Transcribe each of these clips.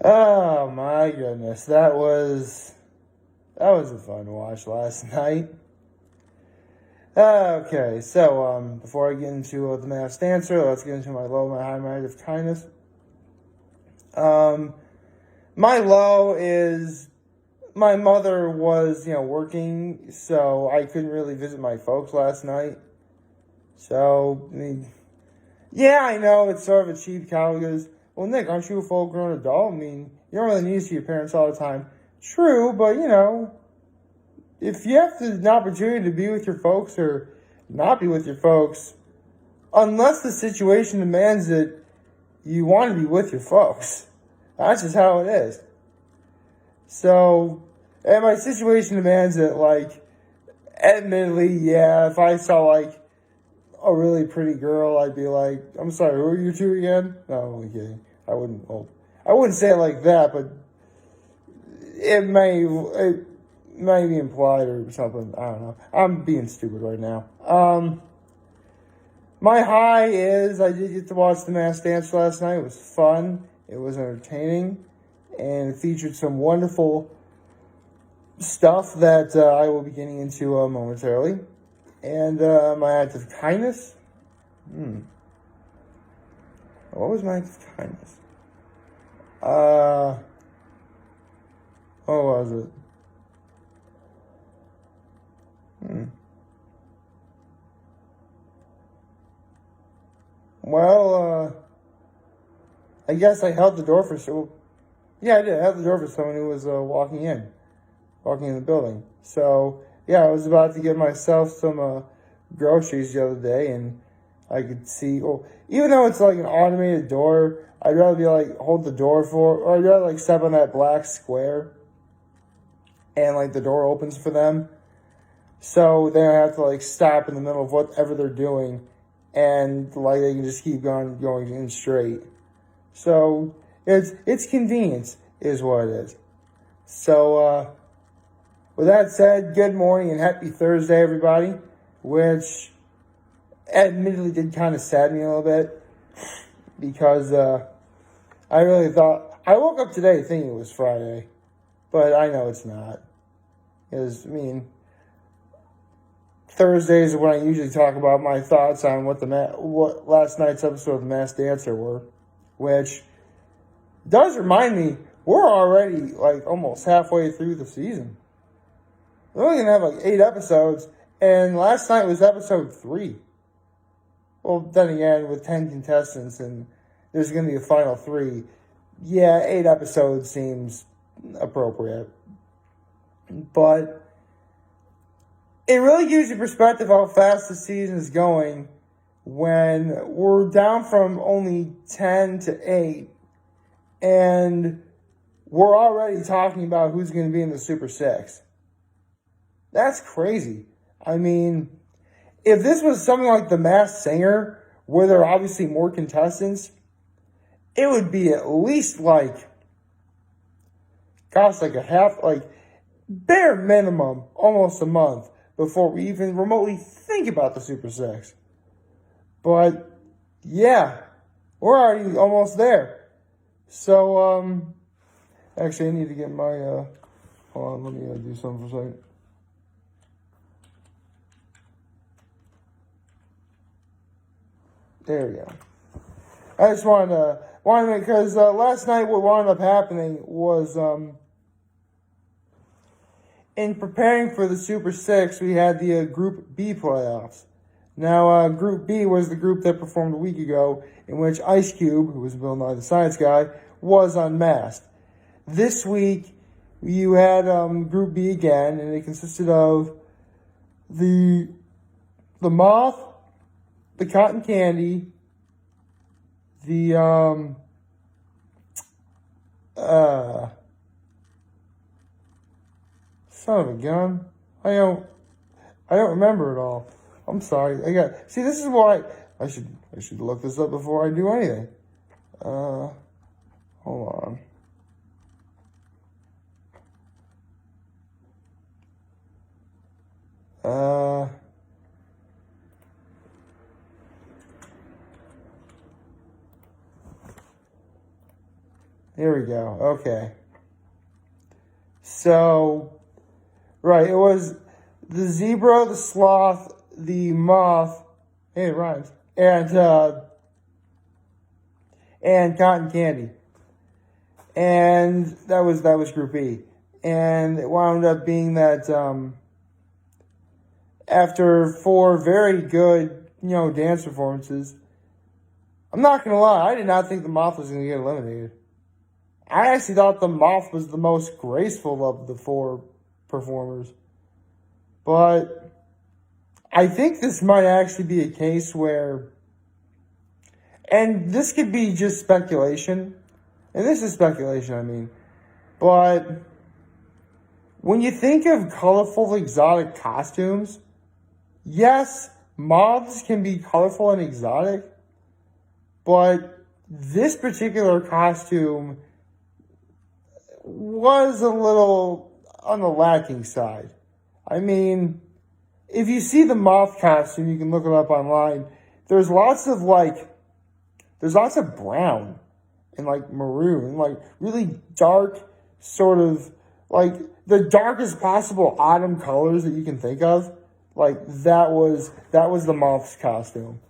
Oh my goodness, that was a fun watch last night. Okay, so before I get into the masked answer, let's get into my low, my high, my height of kindness. My low is my mother was, working, so I couldn't really visit my folks last night. So, I mean, yeah, I know it's sort of a cheap call because, well, Nick, aren't you a full-grown adult? I mean, you don't really need to see your parents all the time. True, but, if you have an opportunity to be with your folks or not be with your folks, unless the situation demands it, you want to be with your folks. That's just how it is. So, and my situation demands it, admittedly, yeah, if I saw, a really pretty girl, I'd be like, I'm sorry, who are you two again? No, I'm only kidding. I wouldn't say it like that, but it may be implied or something. I don't know. I'm being stupid right now. My high is I did get to watch The Masked Dancer last night. It was fun. It was entertaining. And it featured some wonderful stuff that I will be getting into momentarily. And my act of kindness. What was my act of kindness? What was it? Well, I guess I held the door for someone. Yeah, I did. I held the door for someone who was walking in the building. So, yeah, I was about to get myself some groceries the other day, and I could see, even though it's like an automated door, I'd rather be hold the door or I'd rather step on that black square and the door opens for them. So they don't have to stop in the middle of whatever they're doing and they can just keep going in straight. So it's convenience is what it is. So with that said, good morning and happy Thursday, everybody, which admittedly did kind of sadden me a little bit because I really thought, I woke up today thinking it was Friday, but I know it's not. Because, Thursdays are when I usually talk about my thoughts on what last night's episode of The Masked Dancer were, which does remind me, we're already almost halfway through the season. We're only going to have 8 episodes, and last night was episode 3. Well, then again, with 10 contestants, and there's going to be a final 3, yeah, 8 episodes seems appropriate. But it really gives you perspective how fast the season is going when we're down from only 10 to 8, and we're already talking about who's going to be in the Super 6. That's crazy. If this was something like The Masked Singer, where there are obviously more contestants, it would be at least bare minimum, almost a month before we even remotely think about the Super 6. But, yeah, we're already almost there. So, actually, I need to get my, hold on, let me do something for a second. There we go. I just wanted to, because last night what wound up happening was, in preparing for the Super 6, we had the Group B playoffs. Now, Group B was the group that performed a week ago, in which Ice Cube, who was Bill Nye the Science Guy, was unmasked. This week, you had Group B again, and it consisted of the Moth, the Cotton Candy, the son of a gun. I don't remember it all. I'm sorry. See, this is why I should look this up before I do anything. Hold on. Here we go. Okay. So, right, it was the zebra, the sloth, the moth. Hey, it rhymes. And cotton candy. And that was Group E. And it wound up being that after 4 very good, dance performances, I'm not going to lie, I did not think the Moth was going to get eliminated. I actually thought the Moth was the most graceful of the 4 performers. But I think this might actually be a case where, and this could be just speculation, and this is speculation, I mean, but when you think of colorful exotic costumes, yes, moths can be colorful and exotic, but this particular costume was a little on the lacking side. I mean, if you see the moth costume, you can look it up online. There's lots of brown and maroon, really dark, sort of the darkest possible autumn colors that you can think of. That was the moth's costume.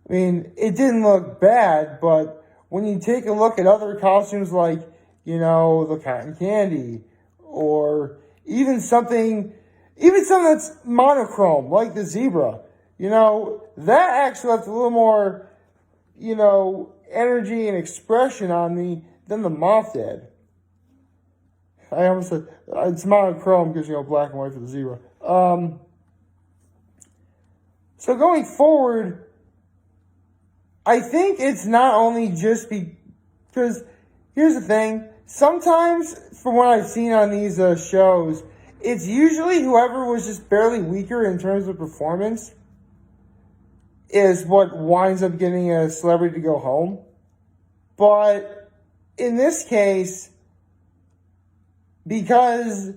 I mean, it didn't look bad, but when you take a look at other costumes the cotton candy, or even something that's monochrome, like the zebra, that actually left a little more, energy and expression on me than the moth did. I almost said it's monochrome because, black and white for the zebra. So going forward, I think it's not only just because here's the thing. Sometimes, from what I've seen on these shows, it's usually whoever was just barely weaker in terms of performance is what winds up getting a celebrity to go home. But in this case, because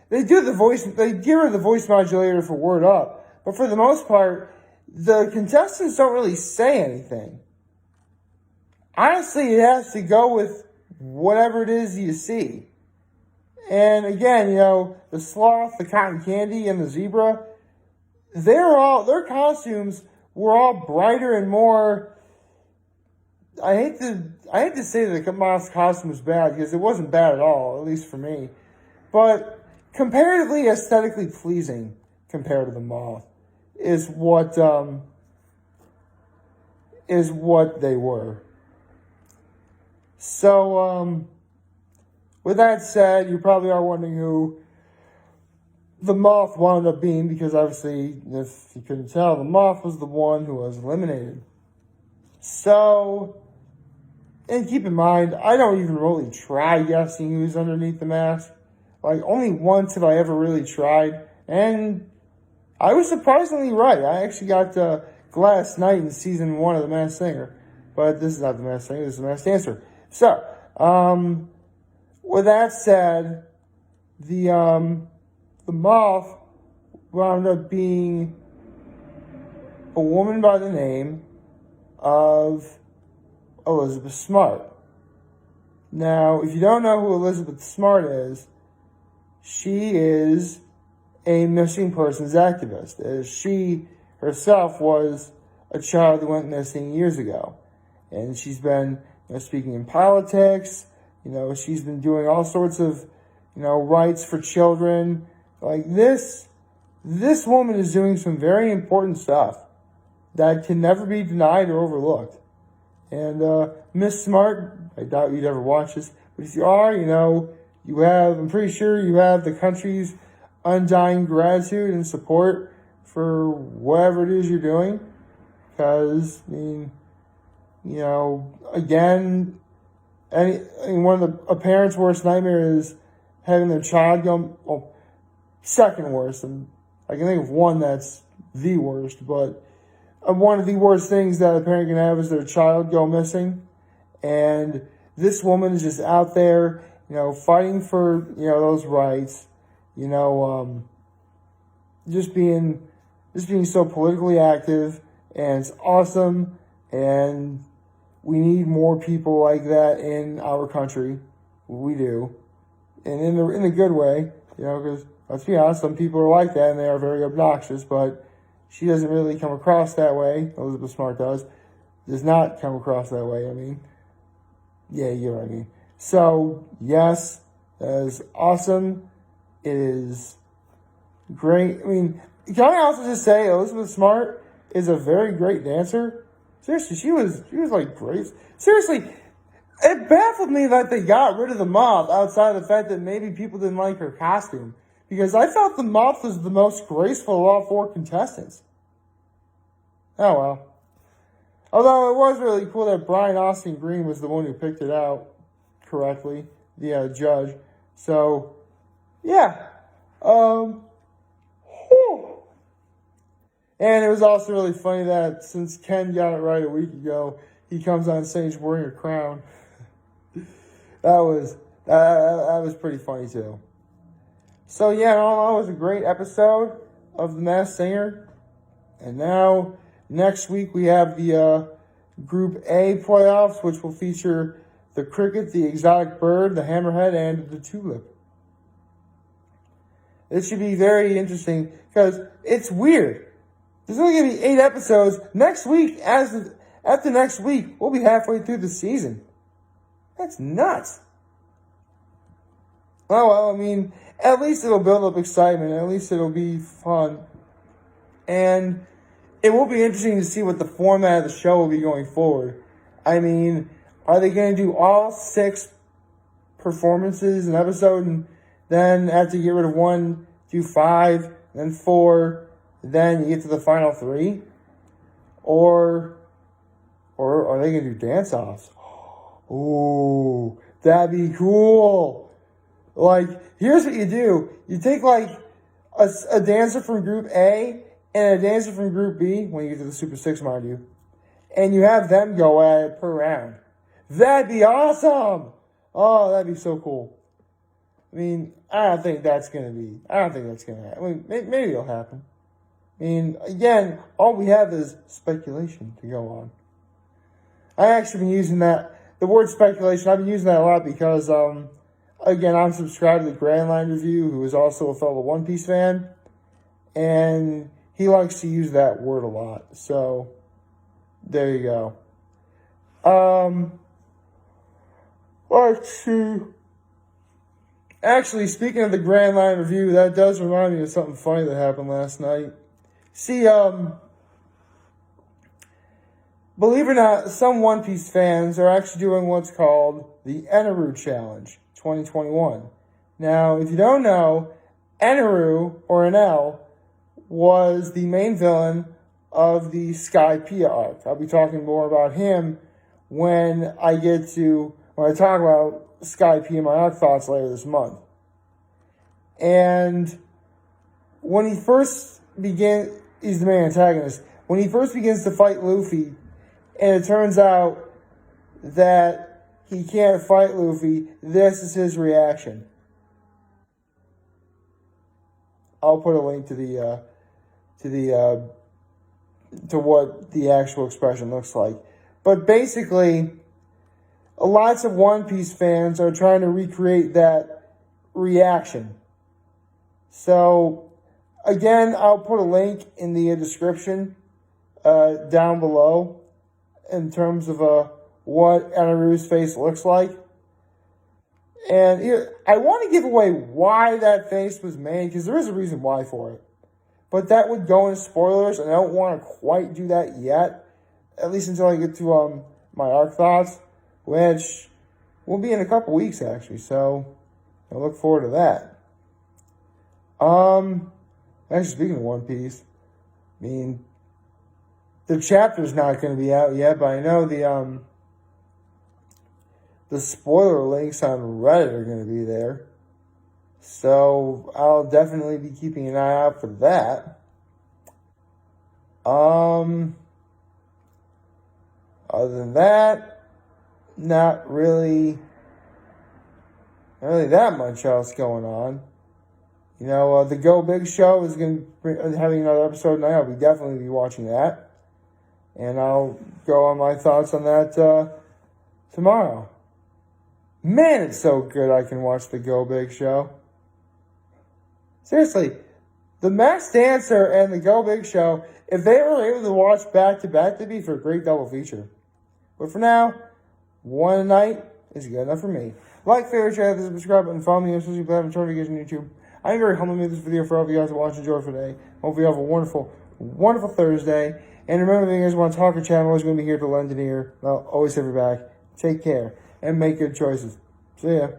they give her the voice modulator for Word Up, but for the most part, the contestants don't really say anything. Honestly, it has to go with whatever it is you see. And again, the sloth, the cotton candy, and the zebra, their costumes were all brighter and more. I hate to say that the moth's costume was bad, because it wasn't bad at all, at least for me. But comparatively aesthetically pleasing compared to the moth is what they were. So, with that said, you probably are wondering who the moth wound up being, because obviously, if you couldn't tell, the moth was the one who was eliminated. So, and keep in mind, I don't even really try guessing who's underneath the mask. Only once have I ever really tried, and I was surprisingly right. I actually got Gladys Knight in season 1 of The Masked Singer, but this is not The Masked Singer, this is The Masked Dancer. So, with that said, the moth wound up being a woman by the name of Elizabeth Smart. Now, if you don't know who Elizabeth Smart is, she is a missing persons activist, as she herself was a child who went missing years ago. And she's been, speaking in politics, she's been doing all sorts of, rights for children. This woman is doing some very important stuff that can never be denied or overlooked. And Miss Smart, I doubt you'd ever watch this, but if you are, I'm pretty sure you have the country's undying gratitude and support for whatever it is you're doing. Because, again, one of a parent's worst nightmare is having their child go, second worst, and I can think of one that's the worst, but one of the worst things that a parent can have is their child go missing. And this woman is just out there, fighting for, those rights, just being so politically active, and it's awesome. And we need more people like that in our country. We do. And in a good way, because let's be honest, some people are like that and they are very obnoxious, but she doesn't really come across that way. Elizabeth Smart does not come across that way. Yeah, you know what I mean. So, yes, that is awesome. It is great. Can I also just say Elizabeth Smart is a very great dancer? Seriously, she was like great. Seriously, it baffled me that they got rid of the Moth outside of the fact that maybe people didn't like her costume. Because I felt the Moth was the most graceful of all 4 contestants. Oh well. Although it was really cool that Brian Austin Green was the one who picked it out correctly, the judge. So, yeah. Whew. And it was also really funny that since Ken got it right a week ago, he comes on stage wearing a crown. That was pretty funny too. So yeah, all it was a great episode of The Masked Singer. And now next week we have the Group A playoffs, which will feature the cricket, the exotic bird, the hammerhead, and the tulip. It should be very interesting because it's weird. There's only going to be 8 episodes. Next week, after next week, we'll be halfway through the season. That's nuts. Oh, well, at least it'll build up excitement. At least it'll be fun. And it will be interesting to see what the format of the show will be going forward. Are they going to do all 6 performances an episode and then after you get rid of 1, do 5, then 4, then you get to the final 3? Or are they going to do dance-offs? Ooh, that'd be cool. Here's what you do. You take, a dancer from Group A and a dancer from Group B, when you get to the Super 6, mind you, and you have them go at it per round. That'd be awesome! Oh, that'd be so cool. I don't think that's going to happen. Maybe it'll happen. Again, all we have is speculation to go on. I actually been using the word speculation, I've been using that a lot because, again, I'm subscribed to the Grand Line Review, who is also a fellow One Piece fan, and he likes to use that word a lot. So, there you go. Let's see. Actually, speaking of the Grand Line Review, that does remind me of something funny that happened last night. See, believe it or not, some One Piece fans are actually doing what's called the Eneru Challenge 2021. Now, if you don't know, Eneru, or Enel, was the main villain of the Skypiea arc. I'll be talking more about him when I talk about Skypiea in my arc thoughts later this month. And when he first he's the main antagonist. When he first begins to fight Luffy, and it turns out that he can't fight Luffy, this is his reaction. I'll put a link to what the actual expression looks like. But basically, lots of One Piece fans are trying to recreate that reaction. So, again, I'll put a link in the description down below in terms of what Eneru's face looks like. And here, I want to give away why that face was made, because there is a reason why for it. But that would go into spoilers, and I don't want to quite do that yet, at least until I get to my arc thoughts, which will be in a couple weeks, actually. So, I look forward to that. Actually, speaking of One Piece, the chapter's not going to be out yet, but I know the spoiler links on Reddit are going to be there. So I'll definitely be keeping an eye out for that. Other than that, not really that much else going on. The Go Big show is going to be having another episode tonight. I'll be definitely watching that. And I'll go on my thoughts on that tomorrow. Man, it's so good I can watch the Go Big Show. Seriously, the Masked Dancer and the Go Big Show, if they were able to watch back-to-back, they'd be for a great double feature. But for now, one a night is good enough for me. Like, favorite, share, subscribe, and follow me on social media platforms, notifications on YouTube. I'm very humbled to make this video for all of you guys that watch and enjoy today. Hope you have a wonderful, wonderful Thursday. And remember, if you guys want to talk or chat, I'm always going to be here to lend an ear. I'll always have your back. Take care and make good choices. See ya.